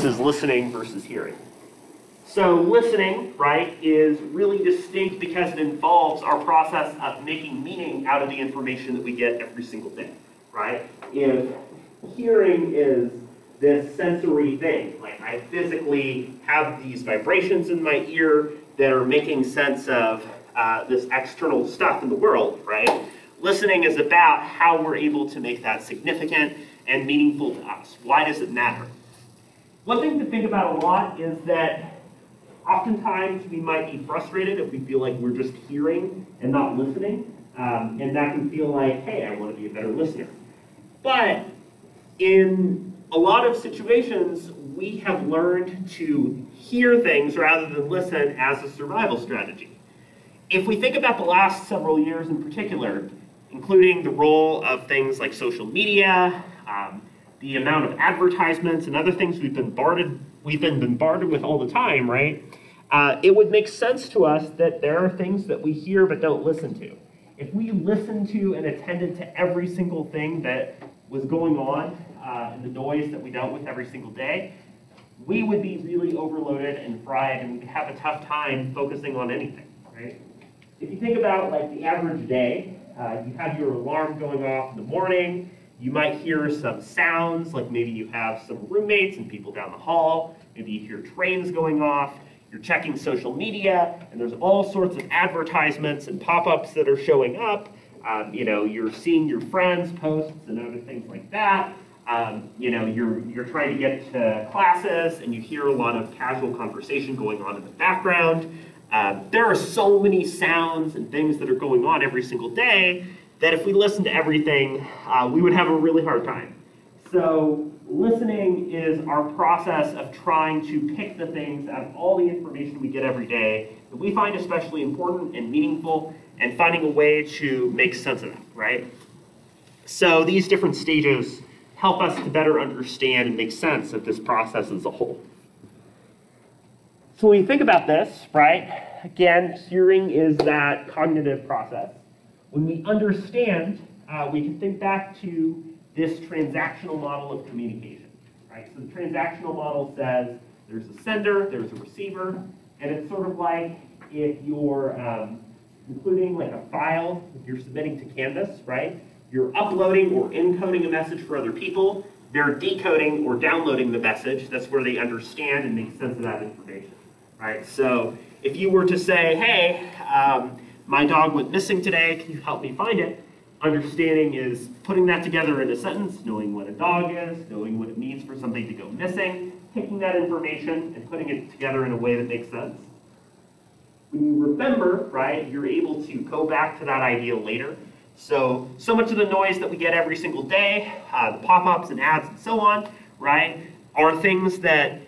is listening versus hearing. So listening, right, is really distinct because it involves our process of making meaning out of the information that we get every single day, right? If hearing is this sensory thing, like I physically have these vibrations in my ear that are making sense of this external stuff in the world, right? Listening is about how we're able to make that significant and meaningful to us. Why does it matter? One thing to think about a lot is that oftentimes we might be frustrated if we feel like we're just hearing and not listening, and that can feel like, hey, I want to be a better listener. But in a lot of situations, we have learned to hear things rather than listen as a survival strategy. If we think about the last several years in particular, including the role of things like social media, the amount of advertisements and other things we've been bombarded with all the time, right? It would make sense to us that there are things that we hear but don't listen to. If we listened to and attended to every single thing that was going on in the noise that we dealt with every single day, we would be really overloaded and fried and we'd have a tough time focusing on anything, right? If you think about like the average day, you have your alarm going off in the morning, you might hear some sounds, like maybe you have some roommates and people down the hall, maybe you hear trains going off, you're checking social media, and there's all sorts of advertisements and pop-ups that are showing up. You're seeing your friends' posts and other things like that. You're trying to get to classes, and you hear a lot of casual conversation going on in the background. There are so many sounds and things that are going on every single day that if we listen to everything, we would have a really hard time. So listening is our process of trying to pick the things out of all the information we get every day that we find especially important and meaningful and finding a way to make sense of that, right? So these different stages help us to better understand and make sense of this process as a whole. So when you think about this, right, again, hearing is that cognitive process. When we understand, we can think back to this transactional model of communication, right? So the transactional model says there's a sender, there's a receiver, and it's sort of like if you're including like a file, if you're submitting to Canvas, right? You're uploading or encoding a message for other people, they're decoding or downloading the message. That's where they understand and make sense of that information, right? So if you were to say, hey, my dog went missing today, can you help me find it? Understanding is putting that together in a sentence, knowing what a dog is, knowing what it means for something to go missing, taking that information and putting it together in a way that makes sense. When you remember, right, you're able to go back to that idea later. So much of the noise that we get every single day, the pop-ups and ads and so on, right, are things that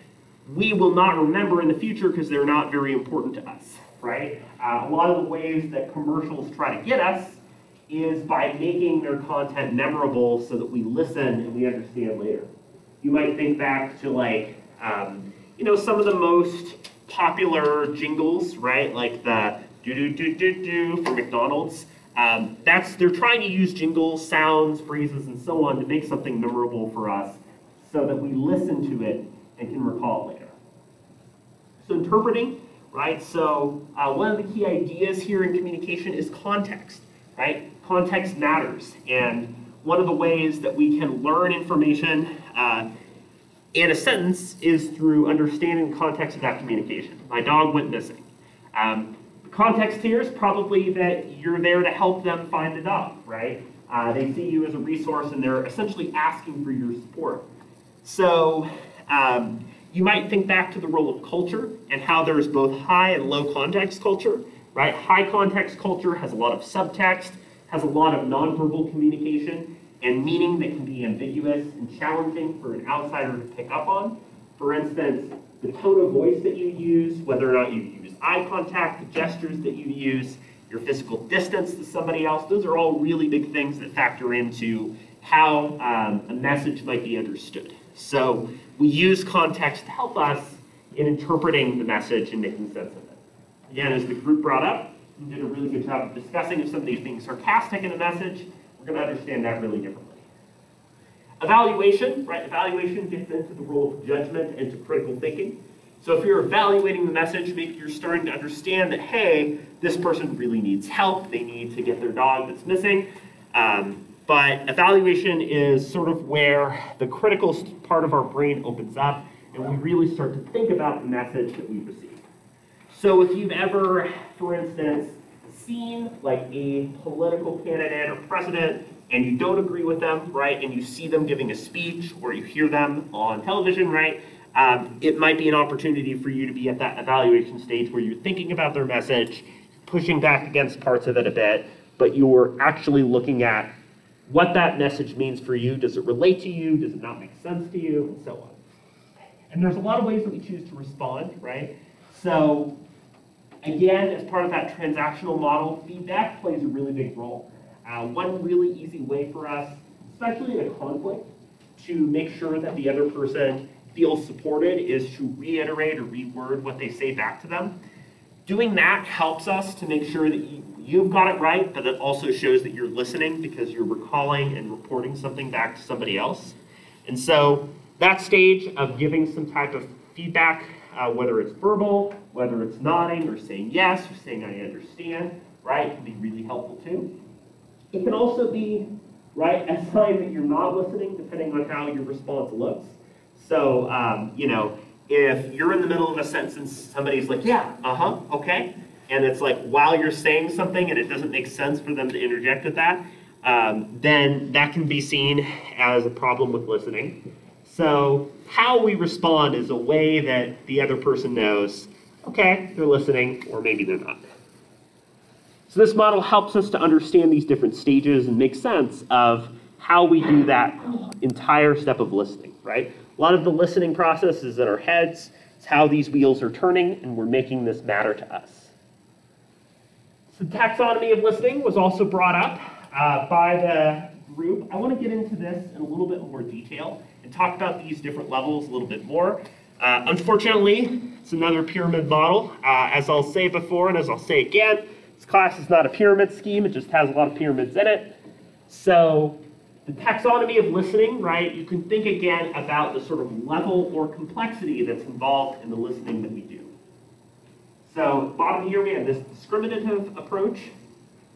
we will not remember in the future because they're not very important to us, right? A lot of the ways that commercials try to get us is by making their content memorable so that we listen and we understand later. You might think back to like, some of the most popular jingles, right? Like the do-do-do-do-do for McDonald's. They're trying to use jingles, sounds, phrases, and so on to make something memorable for us so that we listen to it and can recall it later. So interpreting, right? So one of the key ideas here in communication is context, right? Context matters, and one of the ways that we can learn information in a sentence is through understanding the context of that communication. My dog went missing. The context here is probably that you're there to help them find the dog, right? They see you as a resource and they're essentially asking for your support. So you might think back to the role of culture and how there's both high and low context culture, right? High context culture has a lot of subtext, has a lot of nonverbal communication and meaning that can be ambiguous and challenging for an outsider to pick up on. For instance, the tone of voice that you use, whether or not you use eye contact, the gestures that you use, your physical distance to somebody else, those are all really big things that factor into how a message might be understood. So we use context to help us in interpreting the message and making sense of it. Again, as the group brought up, we did a really good job of discussing if somebody's being sarcastic in a message, we're going to understand that really differently. Evaluation, right? Evaluation gets into the role of judgment and to critical thinking. So if you're evaluating the message, maybe you're starting to understand that, hey, this person really needs help. They need to get their dog that's missing. But evaluation is sort of where the critical part of our brain opens up and we really start to think about the message that we receive. So if you've ever, for instance, seen like a political candidate or president and you don't agree with them, right, and you see them giving a speech or you hear them on television, right, it might be an opportunity for you to be at that evaluation stage where you're thinking about their message, pushing back against parts of it a bit, but you're actually looking at what that message means for you. Does it relate to you? Does it not make sense to you? And so on. And there's a lot of ways that we choose to respond, right? So again, as part of that transactional model, feedback plays a really big role. One really easy way for us, especially in a conflict, to make sure that the other person feels supported is to reiterate or reword what they say back to them. Doing that helps us to make sure that you've got it right, but it also shows that you're listening because you're recalling and reporting something back to somebody else. And so that stage of giving some type of feedback, whether it's verbal, whether it's nodding or saying yes or saying I understand, right, can be really helpful too. It can also be, right, a sign that you're not listening depending on how your response looks. So, if you're in the middle of a sentence and somebody's like, yeah, okay, and it's like while you're saying something and it doesn't make sense for them to interject with that, then that can be seen as a problem with listening. So how we respond is a way that the other person knows, okay, they're listening, or maybe they're not. So this model helps us to understand these different stages and make sense of how we do that entire step of listening, right? A lot of the listening process is in our heads. It's how these wheels are turning, and we're making this matter to us. So taxonomy of listening was also brought up by the group. I want to get into this in a little bit more detail and talk about these different levels a little bit more. Unfortunately, it's another pyramid model. As I'll say before and as I'll say again, this class is not a pyramid scheme. It just has a lot of pyramids in it. So the taxonomy of listening, right, you can think again about the sort of level or complexity that's involved in the listening that we do. So bottom here we have this discriminative approach.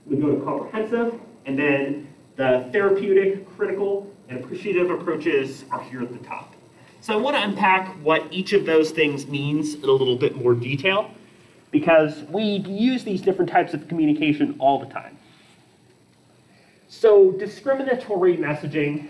We go to comprehensive, and then the therapeutic, critical, and appreciative approaches are here at the top. So I want to unpack what each of those things means in a little bit more detail, because we use these different types of communication all the time. So discriminatory messaging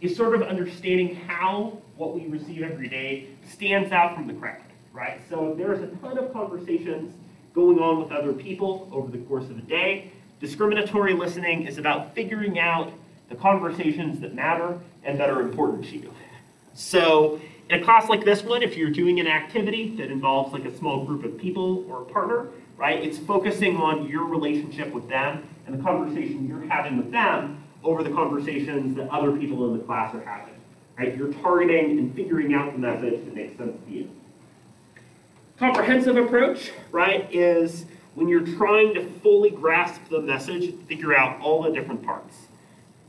is sort of understanding how what we receive every day stands out from the crowd, right? So there's a ton of conversations going on with other people over the course of a day. Discriminatory listening is about figuring out the conversations that matter and that are important to you. So in a class like this one, if you're doing an activity that involves like a small group of people or a partner, right, it's focusing on your relationship with them and the conversation you're having with them over the conversations that other people in the class are having, right? You're targeting and figuring out the message that makes sense to you. Comprehensive approach, right, is when you're trying to fully grasp the message, figure out all the different parts.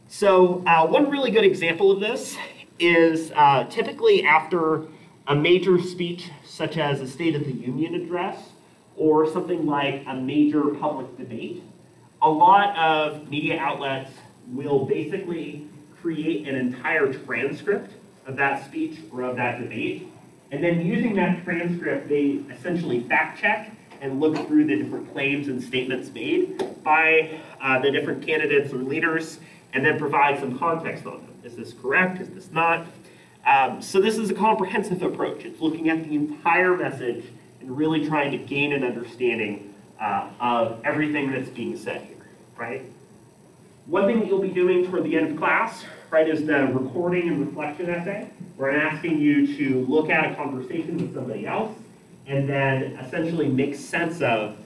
So one really good example of this is typically after a major speech, such as a State of the Union address, or something like a major public debate, a lot of media outlets will basically create an entire transcript of that speech or of that debate. And then using that transcript, they essentially fact check and look through the different claims and statements made by the different candidates or leaders, and then provide some context on them. Is this correct? Is this not? So this is a comprehensive approach. It's looking at the entire message and really trying to gain an understanding of everything that's being said here, right? One thing that you'll be doing toward the end of class, right, is the recording and reflection essay, where I'm asking you to look at a conversation with somebody else and then essentially make sense of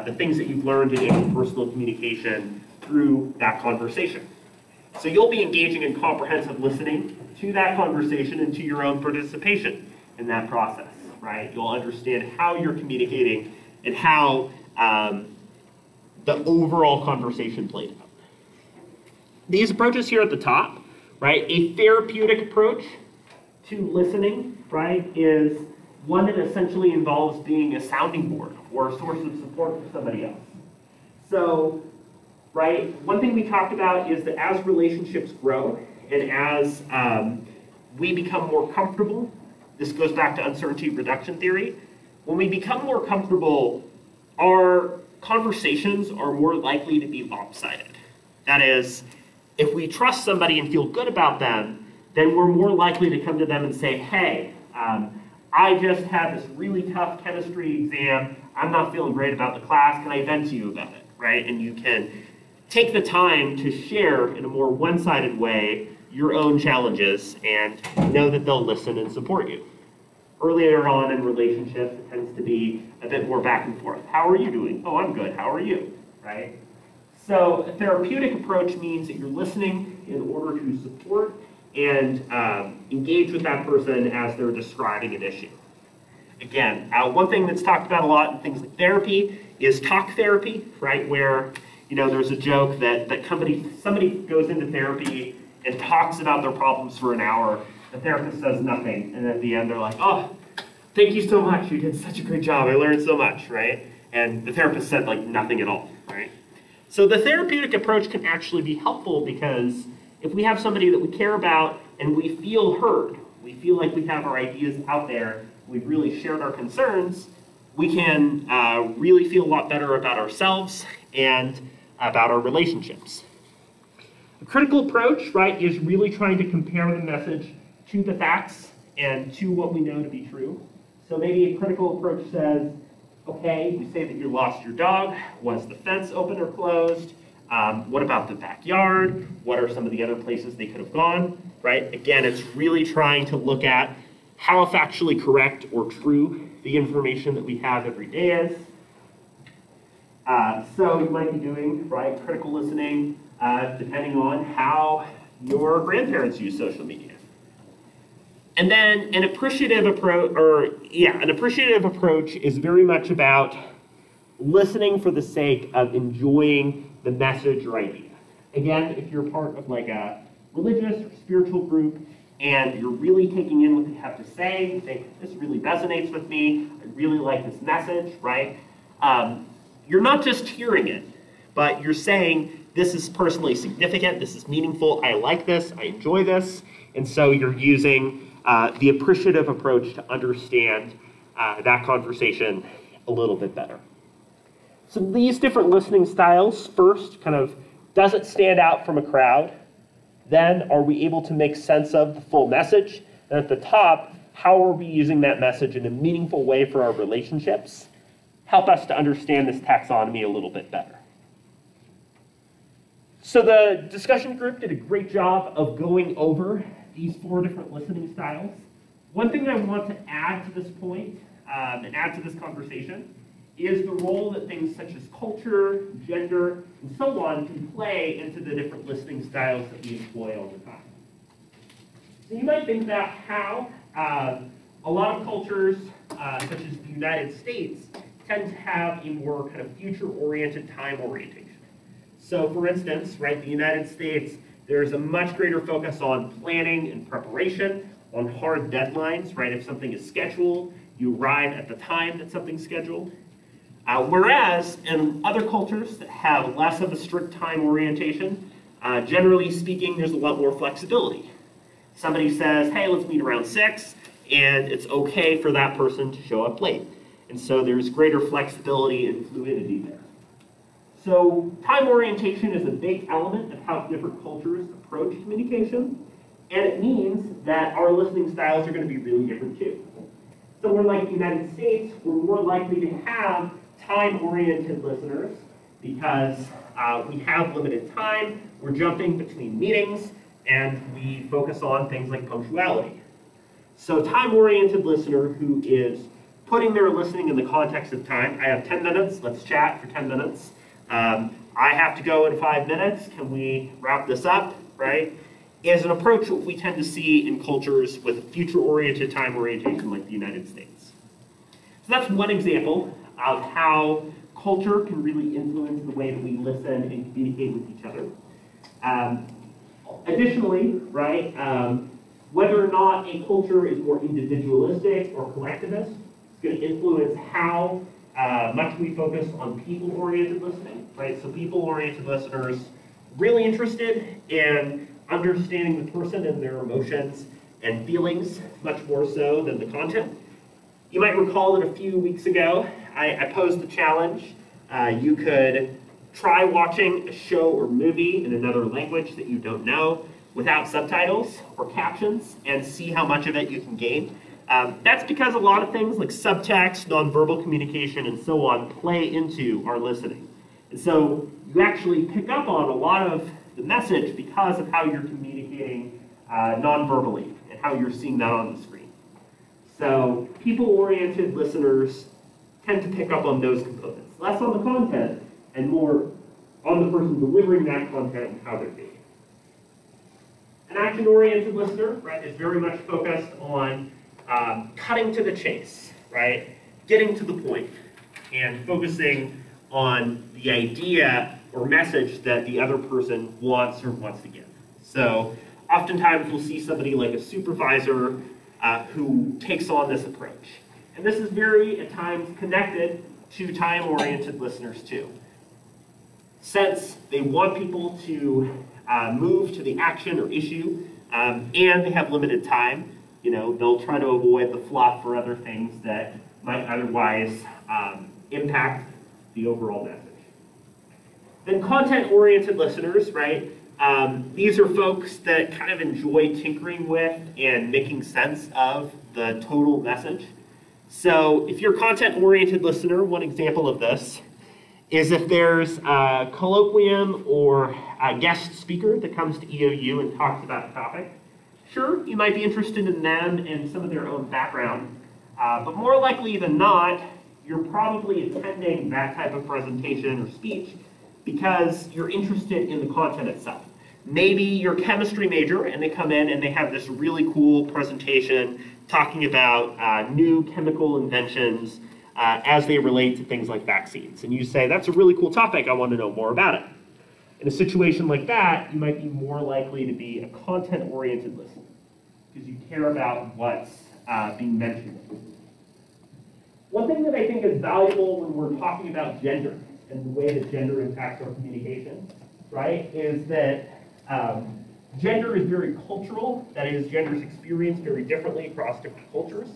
the things that you've learned in interpersonal communication through that conversation. So you'll be engaging in comprehensive listening to that conversation and to your own participation in that process, right? You'll understand how you're communicating and how the overall conversation played out. These approaches here at the top right? A therapeutic approach to listening, right, is one that essentially involves being a sounding board or a source of support for somebody else. So, right, one thing we talked about is that as relationships grow and as we become more comfortable, this goes back to uncertainty reduction theory, when we become more comfortable, our conversations are more likely to be lopsided. That is, if we trust somebody and feel good about them, then we're more likely to come to them and say, hey, I just had this really tough chemistry exam. I'm not feeling great about the class. Can I vent to you about it, right? And you can take the time to share in a more one-sided way your own challenges and know that they'll listen and support you. Earlier on in relationships, it tends to be a bit more back and forth. How are you doing? Oh, I'm good. How are you? Right? So a therapeutic approach means that you're listening in order to support and engage with that person as they're describing an issue. Again, one thing that's talked about a lot in things like therapy is talk therapy, right? Where, you know, there's a joke that somebody goes into therapy and talks about their problems for an hour. The therapist says nothing, and at the end they're like, oh, thank you so much, you did such a great job, I learned so much, right? And the therapist said like nothing at all, right? So the therapeutic approach can actually be helpful because if we have somebody that we care about and we feel heard, we feel like we have our ideas out there, we've really shared our concerns, we can really feel a lot better about ourselves and about our relationships. A critical approach, right, is really trying to compare the message to the facts and to what we know to be true. So maybe a critical approach says, okay, you say that you lost your dog. Was the fence open or closed? What about the backyard? What are some of the other places they could have gone, right? Again, it's really trying to look at how factually correct or true the information that we have every day is. So you might be doing, right, critical listening depending on how your grandparents use social media. And then an appreciative approach is very much about listening for the sake of enjoying the message or idea. Again, if you're part of like a religious or spiritual group and you're really taking in what they have to say, you think, this really resonates with me, I really like this message, right? You're not just hearing it, but you're saying, this is personally significant, this is meaningful, I like this, I enjoy this, and so you're using the appreciative approach to understand that conversation a little bit better. So these different listening styles, first, kind of, does it stand out from a crowd? Then, are we able to make sense of the full message? And at the top, how are we using that message in a meaningful way for our relationships? Help us to understand this taxonomy a little bit better. So the discussion group did a great job of going over these 4 different listening styles. One thing I want to add to this point, and add to this conversation, is the role that things such as culture, gender, and so on can play into the different listening styles that we employ all the time. So you might think about how a lot of cultures, such as the United States, tend to have a more kind of future-oriented time orientation. So for instance, right, the United States, there's a much greater focus on planning and preparation, on hard deadlines, right? If something is scheduled, you arrive at the time that something's scheduled. Whereas in other cultures that have less of a strict time orientation, generally speaking, there's a lot more flexibility. Somebody says, hey, let's meet around 6, and it's okay for that person to show up late. And so there's greater flexibility and fluidity there. So time orientation is a big element of how different cultures approach communication, and it means that our listening styles are going to be really different too. So we're like the United States, we're more likely to have time-oriented listeners because we have limited time, we're jumping between meetings, and we focus on things like punctuality. So time-oriented listener who is putting their listening in the context of time. I have 10 minutes, let's chat for 10 minutes. I have to go in 5 minutes, can we wrap this up, right? Is an approach that we tend to see in cultures with future-oriented time orientation like the United States. So that's one example of how culture can really influence the way that we listen and communicate with each other. Additionally, right, whether or not a culture is more individualistic or collectivist is going to influence how much we focus on people-oriented listening, right? So people-oriented listeners really interested in understanding the person and their emotions and feelings much more so than the content. You might recall that a few weeks ago, I posed the challenge. You could try watching a show or movie in another language that you don't know without subtitles or captions and see how much of it you can gain. That's because a lot of things like subtext, nonverbal communication, and so on play into our listening. And so you actually pick up on a lot of the message because of how you're communicating nonverbally and how you're seeing that on the screen. So people-oriented listeners tend to pick up on those components, less on the content and more on the person delivering that content and how they're being. An action-oriented listener, right, is very much focused on cutting to the chase, right, getting to the point, and focusing on the idea or message that the other person wants to give. So oftentimes we'll see somebody like a supervisor who takes on this approach. And this is very, at times, connected to time-oriented listeners too. Since they want people to move to the action or issue, and they have limited time, they'll try to avoid the fluff or other things that might otherwise impact the overall message. Then content-oriented listeners, right? These are folks that kind of enjoy tinkering with and making sense of the total message. So if you're a content-oriented listener, one example of this is if there's a colloquium or a guest speaker that comes to EOU and talks about a topic, sure, you might be interested in them and some of their own background, but more likely than not, you're probably attending that type of presentation or speech because you're interested in the content itself. Maybe you're a chemistry major and they come in and they have this really cool presentation talking about new chemical inventions as they relate to things like vaccines. And you say, that's a really cool topic, I want to know more about it. In a situation like that, you might be more likely to be a content-oriented listener because you care about what's being mentioned. One thing that I think is valuable when we're talking about gender and the way that gender impacts our communication, right, is that gender is very cultural. That is, gender is experienced very differently across different cultures.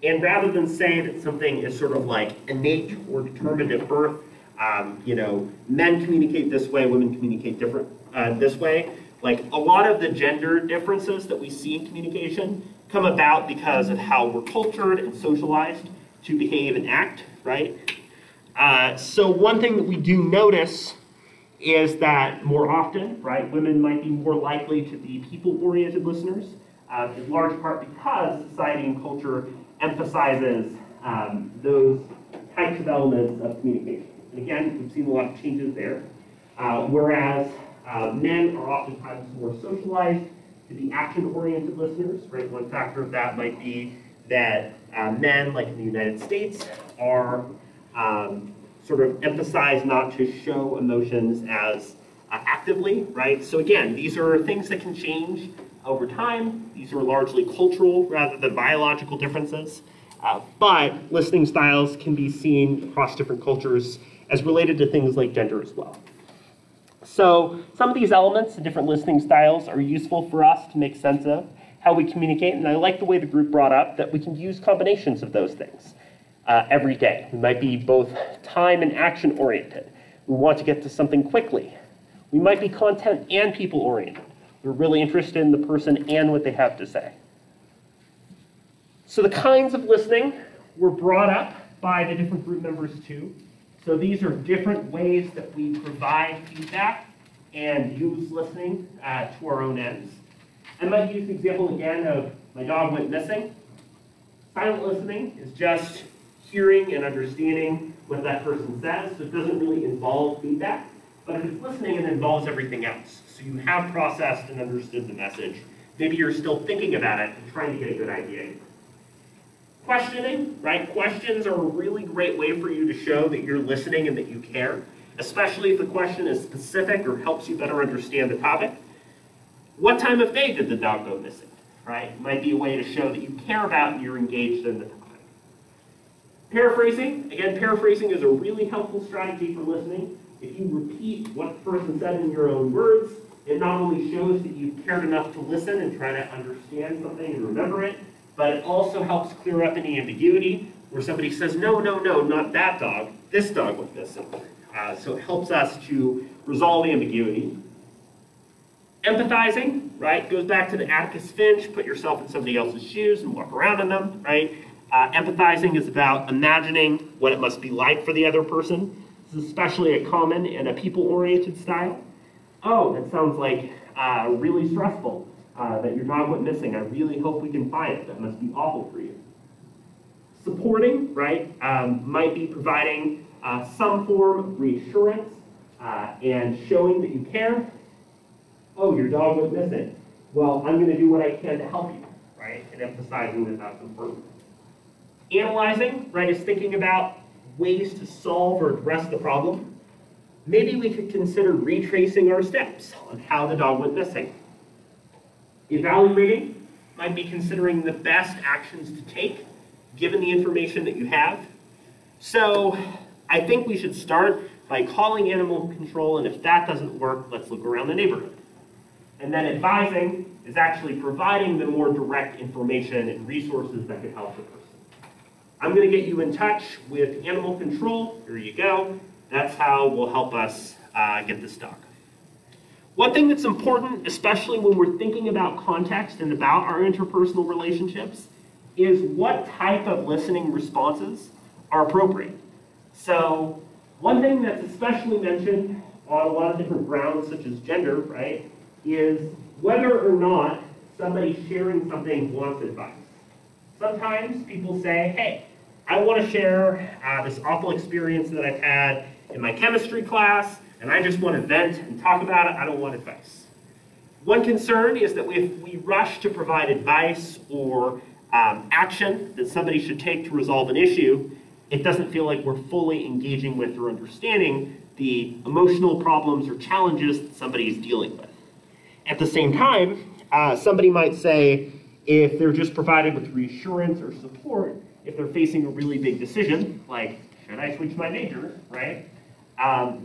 And rather than say that something is sort of like innate or determined at birth, men communicate this way, women communicate different this way. Like a lot of the gender differences that we see in communication come about because of how we're cultured and socialized to behave and act, right? So one thing that we do notice is that more often, right, women might be more likely to be people-oriented listeners, in large part because society and culture emphasizes those types of elements of communication. And again, we've seen a lot of changes there. Whereas men are oftentimes more socialized to be action-oriented listeners, right? One factor of that might be that men, like in the United States, are sort of emphasized not to show emotions as actively, right? So again, these are things that can change over time. These are largely cultural rather than biological differences. But listening styles can be seen across different cultures as related to things like gender as well. So some of these elements and different listening styles are useful for us to make sense of how we communicate, and I like the way the group brought up that we can use combinations of those things every day. We might be both time and action oriented. We want to get to something quickly. We might be content and people oriented. We're really interested in the person and what they have to say. So the kinds of listening were brought up by the different group members too. So these are different ways that we provide feedback and use listening to our own ends. I might use the example again of my dog went missing. Silent listening is just hearing and understanding what that person says, so it doesn't really involve feedback. But if it's listening, it involves everything else. So you have processed and understood the message. Maybe you're still thinking about it and trying to get a good idea. Questioning, right? Questions are a really great way for you to show that you're listening and that you care, especially if the question is specific or helps you better understand the topic. What time of day did the dog go missing? Right? Might be a way to show that you care about and you're engaged in the topic. Paraphrasing. Again, paraphrasing is a really helpful strategy for listening. If you repeat what the person said in your own words, it not only shows that you've cared enough to listen and try to understand something and remember it, but it also helps clear up any ambiguity where somebody says, no, no, no, not that dog, this dog went missing. So it helps us to resolve ambiguity. Empathizing, right, goes back to the Atticus Finch, put yourself in somebody else's shoes and walk around in them, right? Empathizing is about imagining what it must be like for the other person. This is especially a common and a people-oriented style. Oh, that sounds like really stressful that your dog went missing. I really hope we can find it. That must be awful for you. Supporting, right, might be providing some form of reassurance and showing that you care. Oh, your dog went missing. Well, I'm going to do what I can to help you, right, and emphasizing that that's important. Analyzing, right, is thinking about ways to solve or address the problem. Maybe we could consider retracing our steps on how the dog went missing. Evaluating might be considering the best actions to take given the information that you have. So I think we should start by calling animal control, and if that doesn't work, let's look around the neighborhood. And then advising is actually providing the more direct information and resources that could help the person. I'm going to get you in touch with animal control. Here you go. That's how we'll help us get this dog. One thing that's important, especially when we're thinking about context and about our interpersonal relationships, is what type of listening responses are appropriate. So one thing that's especially mentioned on a lot of different grounds, such as gender, right, is whether or not somebody sharing something wants advice. Sometimes people say, hey, I want to share this awful experience that I've had in my chemistry class, and I just want to vent and talk about it. I don't want advice. One concern is that if we rush to provide advice or action that somebody should take to resolve an issue, it doesn't feel like we're fully engaging with or understanding the emotional problems or challenges that somebody is dealing with. At the same time, somebody might say, if they're just provided with reassurance or support, if they're facing a really big decision, like, should I switch my major, right?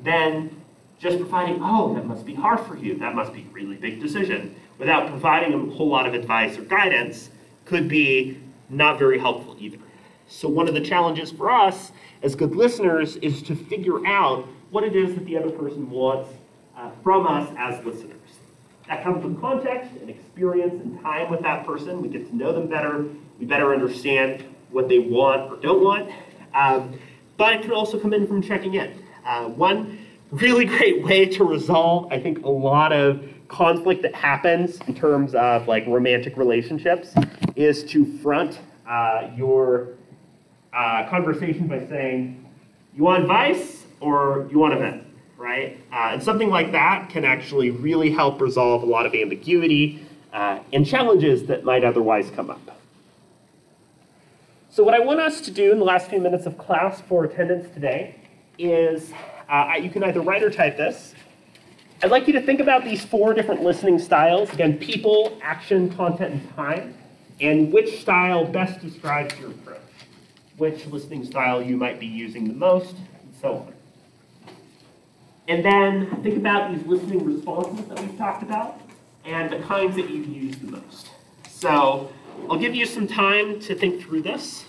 Then just providing, oh, that must be hard for you, that must be a really big decision, without providing a whole lot of advice or guidance could be not very helpful either. So one of the challenges for us as good listeners is to figure out what it is that the other person wants from us as listeners. That comes with context and experience and time with that person. We get to know them better. We better understand what they want or don't want. But it can also come in from checking in. One really great way to resolve, I think, a lot of conflict that happens in terms of like romantic relationships is to front your conversation by saying, you want advice or you want to vent, right? And something like that can actually really help resolve a lot of ambiguity and challenges that might otherwise come up. So what I want us to do in the last few minutes of class for attendance today is, you can either write or type this. I'd like you to think about these 4 different listening styles. Again, people, action, content, and time, and which style best describes your approach, which listening style you might be using the most, and so on. And then think about these listening responses that we've talked about and the kinds that you've used the most. So I'll give you some time to think through this.